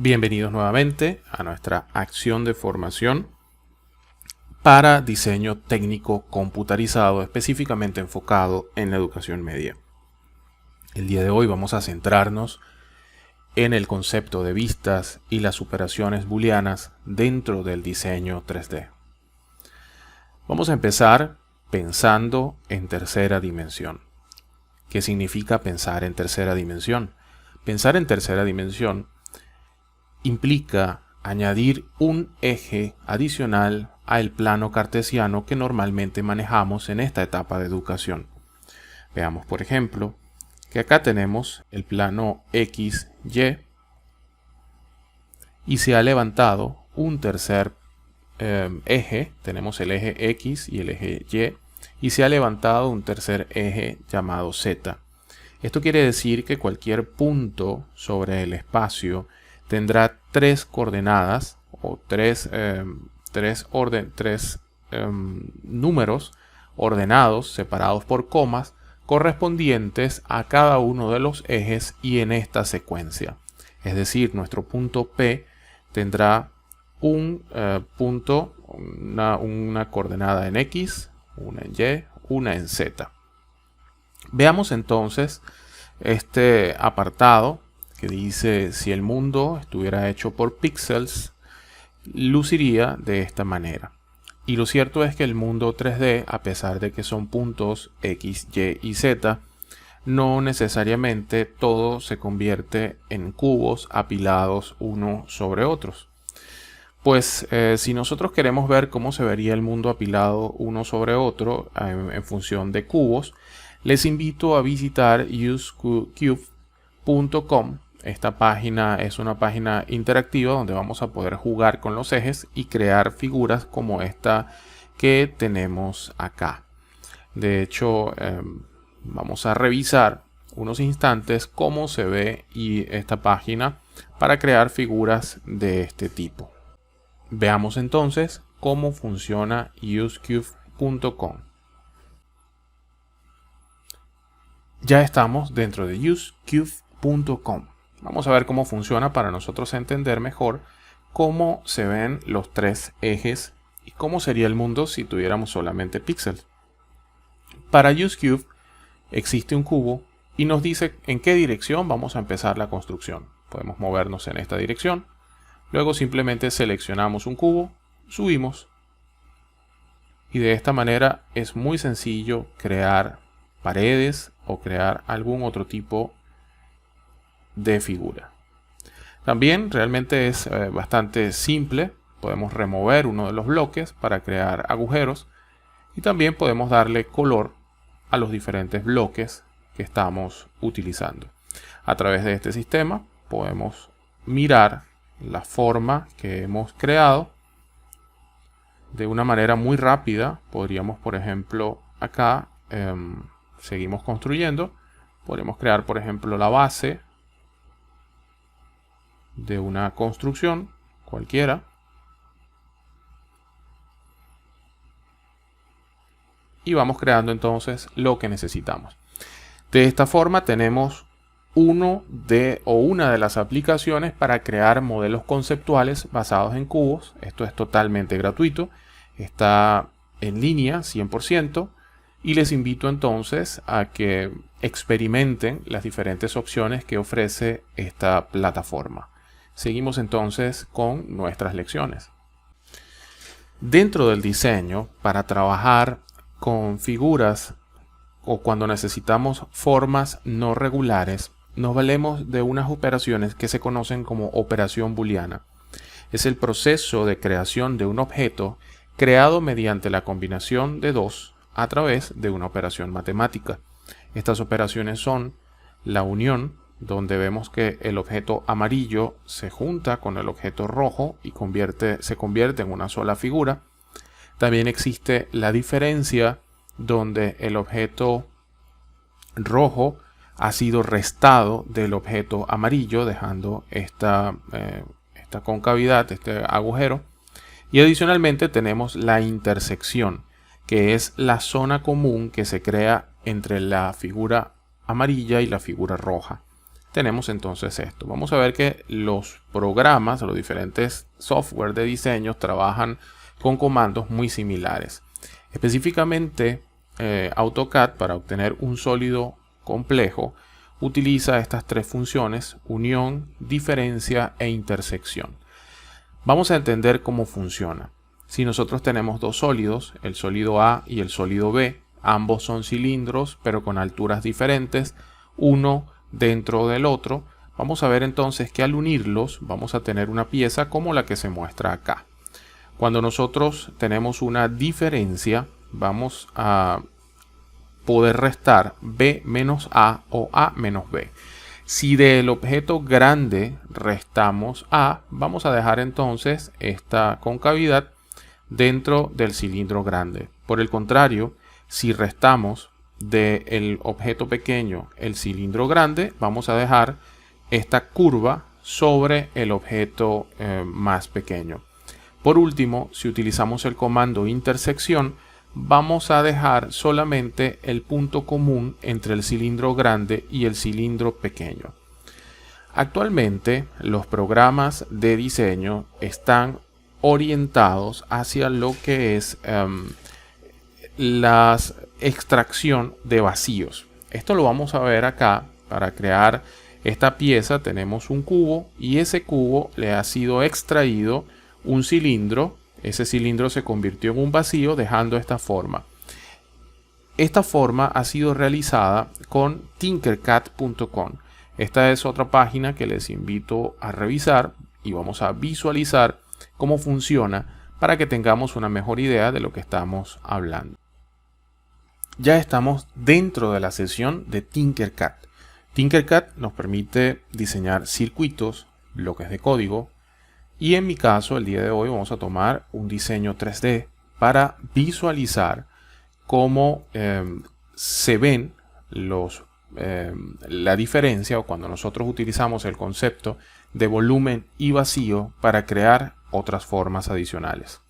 Bienvenidos nuevamente a nuestra acción de formación para diseño técnico computarizado, específicamente enfocado en la educación media. El día de hoy vamos a centrarnos en el concepto de vistas y las operaciones booleanas dentro del diseño 3D. Vamos a empezar pensando en tercera dimensión. ¿Qué significa pensar en tercera dimensión? Pensar en tercera dimensión implica añadir un eje adicional al plano cartesiano que normalmente manejamos en esta etapa de educación. Veamos, por ejemplo, que acá tenemos el plano X, Y y se ha levantado un tercer eje. Tenemos el eje X y el eje y se ha levantado un tercer eje llamado Z. Esto quiere decir que cualquier punto sobre el espacio tendrá tres coordenadas o tres números ordenados, separados por comas, correspondientes a cada uno de los ejes y en esta secuencia. Es decir, nuestro punto P tendrá un punto, una coordenada en X, una en Y, una en Z. Veamos entonces este apartado que dice: si el mundo estuviera hecho por píxeles, luciría de esta manera. Y lo cierto es que el mundo 3D, a pesar de que son puntos X, Y y Z, no necesariamente todo se convierte en cubos apilados uno sobre otros. Pues si nosotros queremos ver cómo se vería el mundo apilado uno sobre otro en función de cubos, les invito a visitar usecube.com. Esta página es una página interactiva donde vamos a poder jugar con los ejes y crear figuras como esta que tenemos acá. De hecho, vamos a revisar unos instantes cómo se ve esta página para crear figuras de este tipo. Veamos entonces cómo funciona usecube.com. Ya estamos dentro de usecube.com. Vamos a ver cómo funciona para nosotros entender mejor cómo se ven los tres ejes y cómo sería el mundo si tuviéramos solamente píxeles. Para UseCube existe un cubo y nos dice en qué dirección vamos a empezar la construcción. Podemos movernos en esta dirección. Luego simplemente seleccionamos un cubo, subimos y de esta manera es muy sencillo crear paredes o crear algún otro tipo de figura. También realmente es bastante simple. Podemos remover uno de los bloques para crear agujeros y también podemos darle color a los diferentes bloques que estamos utilizando. A través de este sistema podemos mirar la forma que hemos creado de una manera muy rápida. Podríamos, por ejemplo, acá seguimos construyendo. Podríamos crear, por ejemplo, la base de una construcción cualquiera y vamos creando entonces lo que necesitamos. De esta forma tenemos una de las aplicaciones para crear modelos conceptuales basados en cubos. Esto es totalmente gratuito, está en línea 100% y les invito entonces a que experimenten las diferentes opciones que ofrece esta plataforma. Seguimos entonces con nuestras lecciones. Dentro del diseño, para trabajar con figuras o cuando necesitamos formas no regulares, nos valemos de unas operaciones que se conocen como operación booleana. Es el proceso de creación de un objeto creado mediante la combinación de dos a través de una operación matemática. Estas operaciones son la unión, donde vemos que el objeto amarillo se junta con el objeto rojo y se convierte en una sola figura. También existe la diferencia, donde el objeto rojo ha sido restado del objeto amarillo, dejando esta concavidad, este agujero. Y adicionalmente tenemos la intersección, que es la zona común que se crea entre la figura amarilla y la figura roja. tenemos entonces esto. Vamos a ver que los programas, los diferentes software de diseño trabajan con comandos muy similares. Específicamente, AutoCAD, para obtener un sólido complejo, utiliza estas tres funciones: unión, diferencia e intersección. Vamos a entender cómo funciona. Si nosotros tenemos dos sólidos, el sólido A y el sólido B, ambos son cilindros pero con alturas diferentes, uno dentro del otro, vamos a ver entonces que al unirlos vamos a tener una pieza como la que se muestra acá. Cuando nosotros tenemos una diferencia, vamos a poder restar B menos A o A menos B. Si del objeto grande restamos A, vamos a dejar entonces esta concavidad dentro del cilindro grande. Por el contrario, si restamos del objeto pequeño el cilindro grande, vamos a dejar esta curva sobre el objeto más pequeño. Por último, si utilizamos el comando intersección, vamos a dejar solamente el punto común entre el cilindro grande y el cilindro pequeño. Actualmente, los programas de diseño están orientados hacia lo que es la extracción de vacíos. Esto lo vamos a ver acá. Para crear esta pieza tenemos un cubo y ese cubo le ha sido extraído un cilindro. Ese cilindro se convirtió en un vacío dejando esta forma. Esta forma ha sido realizada con tinkercad.com. Esta es otra página que les invito a revisar y vamos a visualizar cómo funciona para que tengamos una mejor idea de lo que estamos hablando. Ya estamos dentro de la sesión de Tinkercad. Tinkercad nos permite diseñar circuitos, bloques de código, y en mi caso el día de hoy vamos a tomar un diseño 3D para visualizar cómo se ven la diferencia, o cuando nosotros utilizamos el concepto de volumen y vacío para crear otras formas adicionales.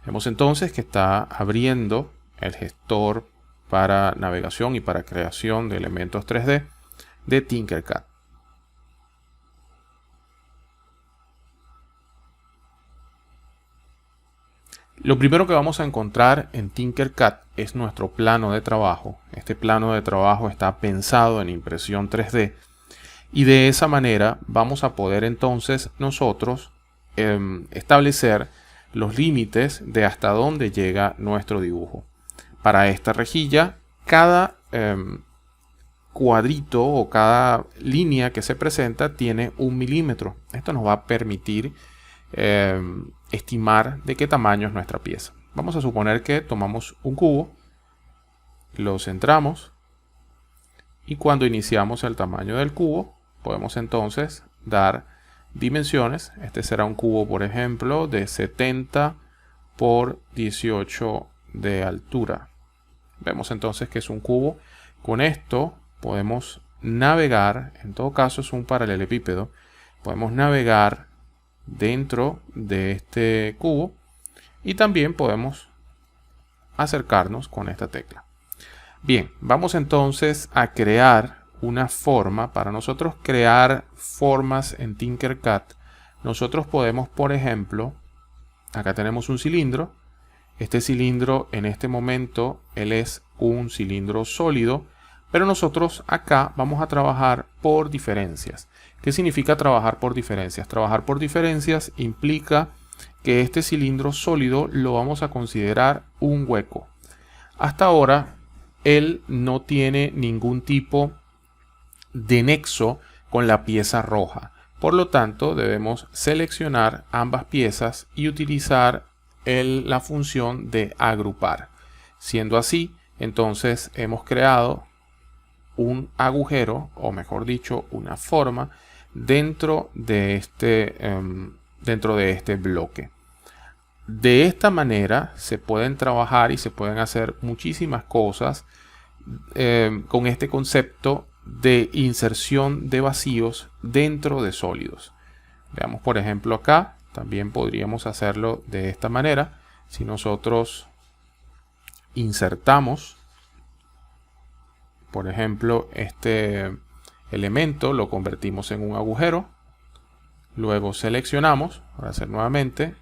Vemos entonces que está abriendo el gestor para navegación y para creación de elementos 3D de Tinkercad. Lo primero que vamos a encontrar en Tinkercad es nuestro plano de trabajo. Este plano de trabajo está pensado en impresión 3D y de esa manera vamos a poder entonces nosotros establecer los límites de hasta dónde llega nuestro dibujo. Para esta rejilla, cada cuadrito o cada línea que se presenta tiene 1 milímetro. Esto nos va a permitir estimar de qué tamaño es nuestra pieza. Vamos a suponer que tomamos un cubo, lo centramos y cuando iniciamos el tamaño del cubo podemos entonces dar dimensiones. Este será un cubo, por ejemplo, de 70 por 18 de altura. Vemos entonces que es un cubo. Con esto podemos navegar, en todo caso es un paralelepípedo, podemos navegar dentro de este cubo y también podemos acercarnos con esta tecla. Bien, vamos entonces a crear una forma. Para nosotros crear formas en Tinkercad, nosotros podemos, por ejemplo, acá tenemos un cilindro. Este cilindro en este momento él es un cilindro sólido, pero nosotros acá vamos a trabajar por diferencias. ¿Qué significa trabajar por diferencias? Trabajar por diferencias implica que este cilindro sólido lo vamos a considerar un hueco. Hasta ahora él no tiene ningún tipo de nexo con la pieza roja. Por lo tanto, debemos seleccionar ambas piezas y utilizar la función de agrupar. Siendo así, entonces hemos creado un agujero, o mejor dicho, una forma dentro de este bloque. De esta manera se pueden trabajar y se pueden hacer muchísimas cosas con este concepto de inserción de vacíos dentro de sólidos. Veamos, por ejemplo, acá también podríamos hacerlo de esta manera. Si nosotros insertamos, por ejemplo, este elemento lo convertimos en un agujero, luego seleccionamos, para hacer nuevamente,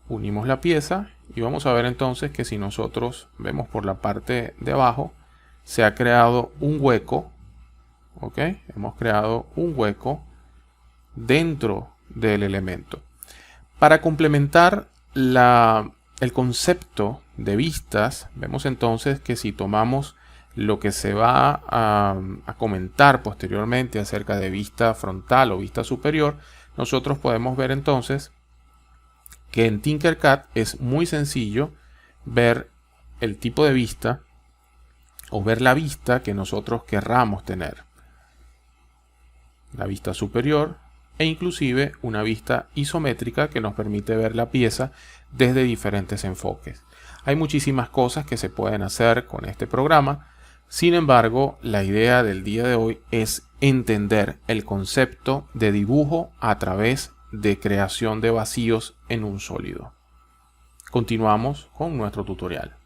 unimos la pieza y vamos a ver entonces que si nosotros vemos por la parte de abajo, se ha creado un hueco, ¿ok? Hemos creado un hueco dentro del elemento. Para complementar el concepto de vistas, vemos entonces que si tomamos lo que se va a comentar posteriormente acerca de vista frontal o vista superior, nosotros podemos ver entonces que en Tinkercad es muy sencillo ver el tipo de vista o ver la vista que nosotros querramos tener. La vista superior e inclusive una vista isométrica que nos permite ver la pieza desde diferentes enfoques. Hay muchísimas cosas que se pueden hacer con este programa. Sin embargo, la idea del día de hoy es entender el concepto de dibujo a través de creación de vacíos en un sólido. Continuamos con nuestro tutorial.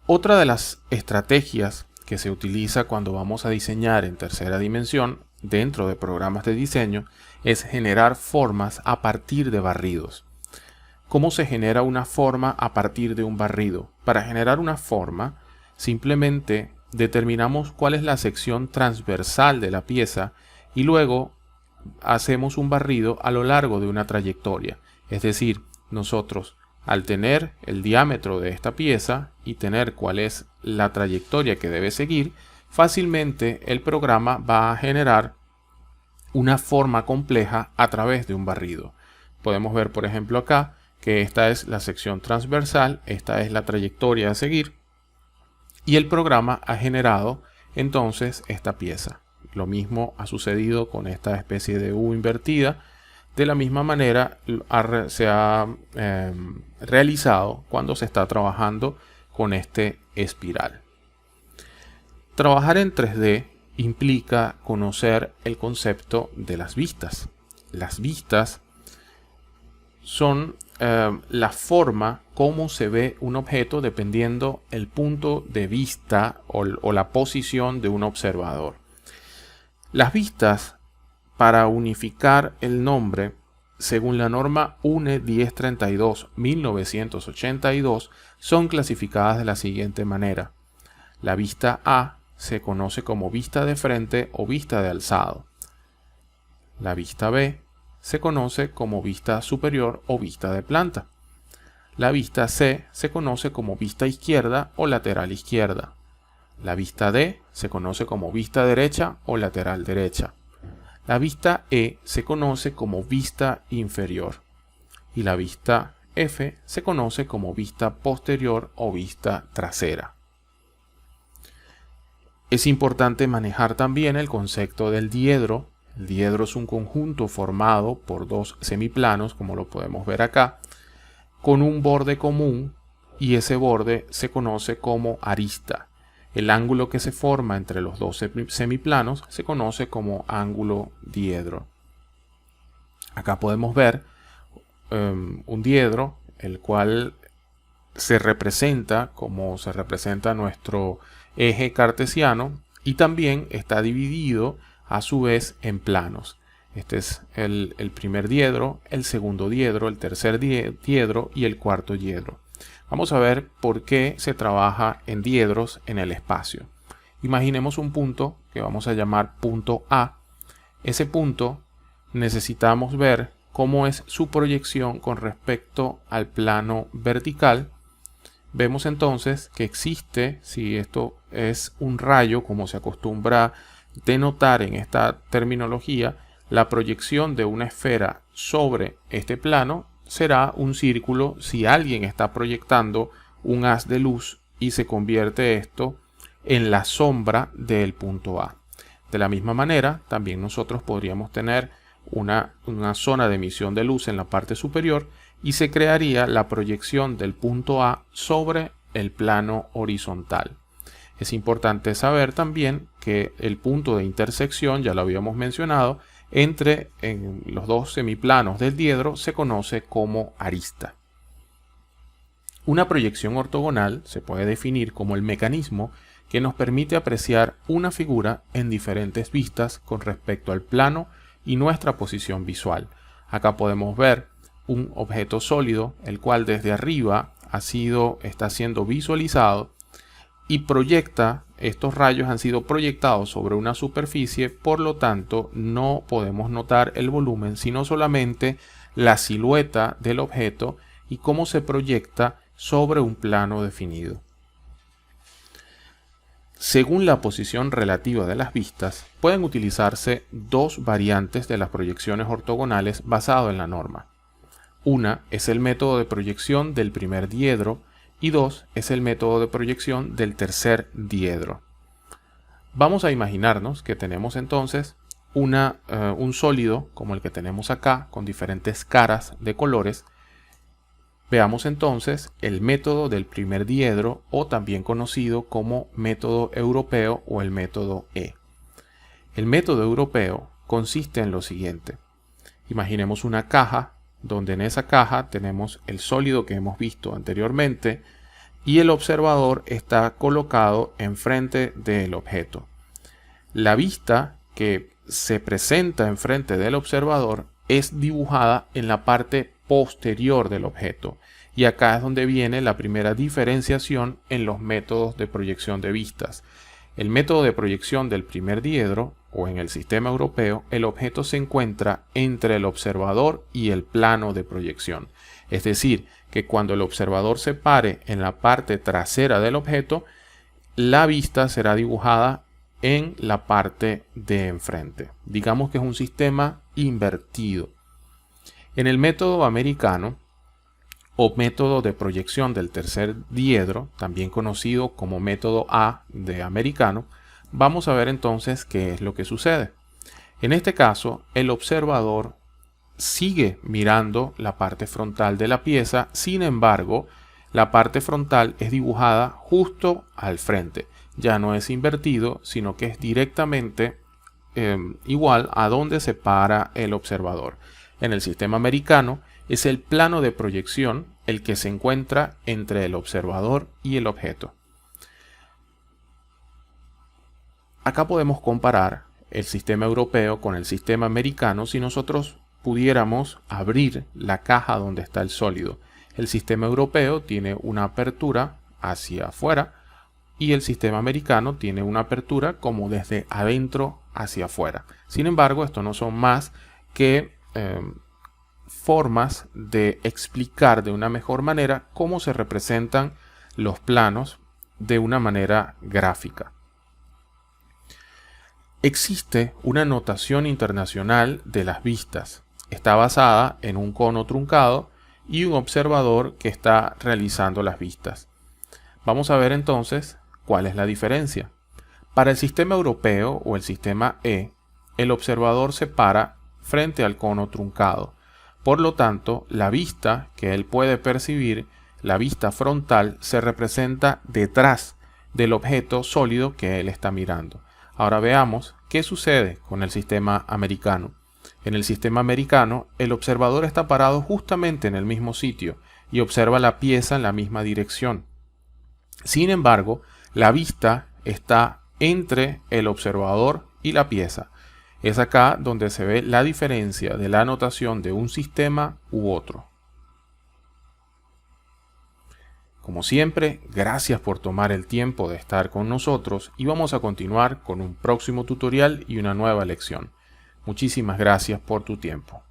Otra de las estrategias que se utiliza cuando vamos a diseñar en tercera dimensión dentro de programas de diseño es generar formas a partir de barridos. ¿Cómo se genera una forma a partir de un barrido? Para generar una forma, simplemente determinamos cuál es la sección transversal de la pieza y luego hacemos un barrido a lo largo de una trayectoria. Es decir, nosotros al tener el diámetro de esta pieza y tener cuál es la trayectoria que debe seguir, fácilmente el programa va a generar una forma compleja a través de un barrido. Podemos ver, por ejemplo, acá que esta es la sección transversal, esta es la trayectoria a seguir y el programa ha generado entonces esta pieza. Lo mismo ha sucedido con esta especie de U invertida. De la misma manera se ha realizado cuando se está trabajando con este espiral. Trabajar en 3D implica conocer el concepto de las vistas. Las vistas son la forma como se ve un objeto dependiendo el punto de vista o la posición de un observador. Las vistas, para unificar el nombre, según la norma UNE 1032-1982, son clasificadas de la siguiente manera. La vista A se conoce como vista de frente o vista de alzado. La vista B se conoce como vista superior o vista de planta. La vista C se conoce como vista izquierda o lateral izquierda. La vista D se conoce como vista derecha o lateral derecha. La vista E se conoce como vista inferior y la vista F se conoce como vista posterior o vista trasera. Es importante manejar también el concepto del diedro. El diedro es un conjunto formado por dos semiplanos, como lo podemos ver acá, con un borde común y ese borde se conoce como arista. El ángulo que se forma entre los dos semiplanos se conoce como ángulo diedro. Acá podemos ver un diedro, el cual se representa como se representa nuestro eje cartesiano y también está dividido a su vez en planos. Este es el primer diedro, el segundo diedro, el tercer diedro y el cuarto diedro. Vamos a ver por qué se trabaja en diedros en el espacio. Imaginemos un punto que vamos a llamar punto A. Ese punto necesitamos ver cómo es su proyección con respecto al plano vertical. Vemos entonces que existe, si esto es un rayo, como se acostumbra denotar en esta terminología, la proyección de una esfera sobre este plano será un círculo si alguien está proyectando un haz de luz y se convierte esto en la sombra del punto A. De la misma manera, también nosotros podríamos tener una zona de emisión de luz en la parte superior y se crearía la proyección del punto A sobre el plano horizontal. Es importante saber también que el punto de intersección, ya lo habíamos mencionado, entre los dos semiplanos del diedro se conoce como arista. Una proyección ortogonal se puede definir como el mecanismo que nos permite apreciar una figura en diferentes vistas con respecto al plano y nuestra posición visual. Acá podemos ver un objeto sólido, el cual desde arriba está siendo visualizado y estos rayos han sido proyectados sobre una superficie, por lo tanto no podemos notar el volumen, sino solamente la silueta del objeto y cómo se proyecta sobre un plano definido. Según la posición relativa de las vistas, pueden utilizarse dos variantes de las proyecciones ortogonales basado en la norma. Una es el método de proyección del primer diedro y dos es el método de proyección del tercer diedro. Vamos a imaginarnos que tenemos entonces un sólido como el que tenemos acá, con diferentes caras de colores. Veamos entonces el método del primer diedro, o también conocido como método europeo o el método E. El método europeo consiste en lo siguiente. Imaginemos una caja, donde en esa caja tenemos el sólido que hemos visto anteriormente y el observador está colocado enfrente del objeto. La vista que se presenta enfrente del observador es dibujada en la parte posterior del objeto, y acá es donde viene la primera diferenciación en los métodos de proyección de vistas. El método de proyección del primer diedro, o en el sistema europeo, el objeto se encuentra entre el observador y el plano de proyección. Es decir, que cuando el observador se pare en la parte trasera del objeto, la vista será dibujada en la parte de enfrente. Digamos que es un sistema invertido. En el método americano, o método de proyección del tercer diedro, también conocido como método A de americano, vamos a ver entonces qué es lo que sucede. En este caso, el observador sigue mirando la parte frontal de la pieza, sin embargo, la parte frontal es dibujada justo al frente. Ya no es invertido, sino que es directamente igual a donde se para el observador. En el sistema americano, es el plano de proyección el que se encuentra entre el observador y el objeto. Acá podemos comparar el sistema europeo con el sistema americano si nosotros pudiéramos abrir la caja donde está el sólido. El sistema europeo tiene una apertura hacia afuera y el sistema americano tiene una apertura como desde adentro hacia afuera. Sin embargo, esto no son más que formas de explicar de una mejor manera cómo se representan los planos de una manera gráfica. Existe una notación internacional de las vistas. Está basada en un cono truncado y un observador que está realizando las vistas. Vamos a ver entonces cuál es la diferencia. Para el sistema europeo o el sistema E, el observador se para frente al cono truncado. Por lo tanto, la vista que él puede percibir, la vista frontal, se representa detrás del objeto sólido que él está mirando. Ahora veamos qué sucede con el sistema americano. En el sistema americano, el observador está parado justamente en el mismo sitio y observa la pieza en la misma dirección. Sin embargo, la vista está entre el observador y la pieza. Es acá donde se ve la diferencia de la notación de un sistema u otro. Como siempre, gracias por tomar el tiempo de estar con nosotros y vamos a continuar con un próximo tutorial y una nueva lección. Muchísimas gracias por tu tiempo.